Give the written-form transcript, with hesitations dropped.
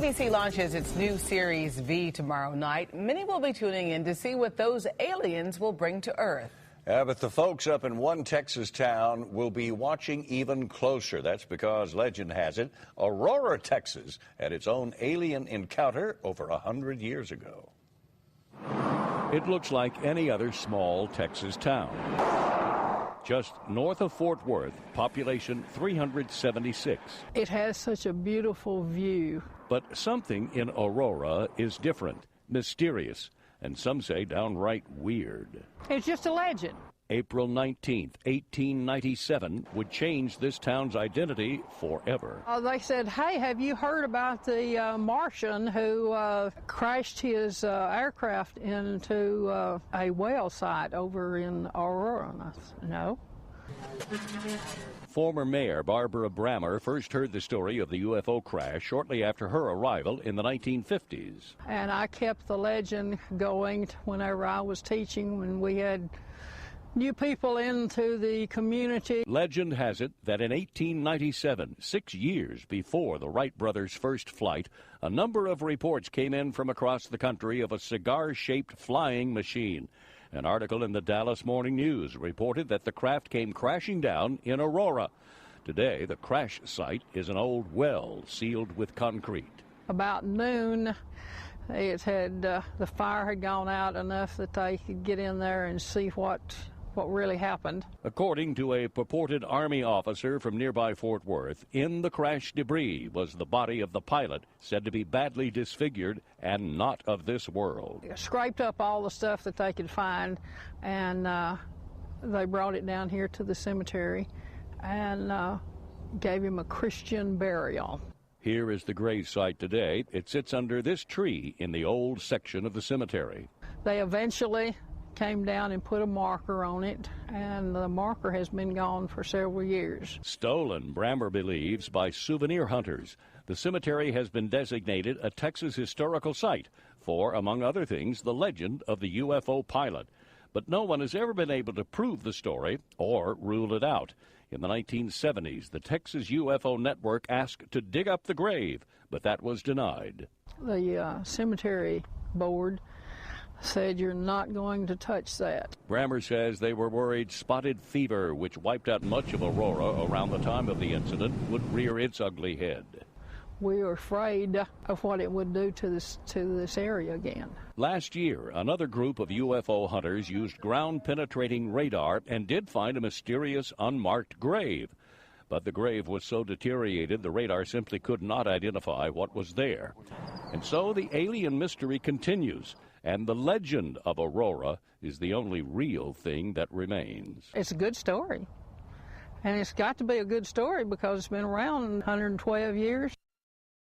ABC launches its new series V tomorrow night. Many will be tuning in to see what those aliens will bring to Earth. But the folks up in one Texas town will be watching even closer. That's because legend has it, Aurora, Texas, had its own alien encounter over 100 years ago. It looks like any other small Texas town. Just north of Fort Worth, population 376. It has such a beautiful view. But something in Aurora is different, mysterious, and some say downright weird. It's just a legend. April 19th, 1897 would change this town's identity forever. They said, hey, have you heard about the Martian who crashed his aircraft into a whale site over in Aurora? And I said, no. Former Mayor Barbara Brammer first heard the story of the UFO crash shortly after her arrival in the 1950s. And I kept the legend going whenever I was teaching, when we had new people into the community. Legend has it that in 1897, 6 years before the Wright brothers' first flight, a number of reports came in from across the country of a cigar-shaped flying machine. An article in the Dallas Morning News reported that the craft came crashing down in Aurora. Today, the crash site is an old well sealed with concrete. About noon, it had the fire had gone out enough that they could get in there and see what really happened. According to a purported Army officer from nearby Fort Worth, in the crash debris was the body of the pilot, said to be badly disfigured and not of this world. They scraped up all the stuff that they could find, and they brought it down here to the cemetery and gave him a Christian burial. Here is the grave site today. It sits under this tree in the old section of the cemetery. They eventually came down and put a marker on it, and the marker has been gone for several years. Stolen, Brammer believes, by souvenir hunters. The cemetery has been designated a Texas historical site for, among other things, the legend of the UFO pilot. But no one has ever been able to prove the story or rule it out. In the 1970s, the Texas UFO Network asked to dig up the grave, but that was denied. The cemetery board said you're not going to touch that. Brammer says they were worried spotted fever, which wiped out much of Aurora around the time of the incident, would rear its ugly head. We were afraid of what it would do to this area again. Last year, another group of UFO hunters used ground-penetrating radar and did find a mysterious unmarked grave. But the grave was so deteriorated the radar simply could not identify what was there. And so the alien mystery continues, and the legend of Aurora is the only real thing that remains. It's a good story. And it's got to be a good story because it's been around 112 years.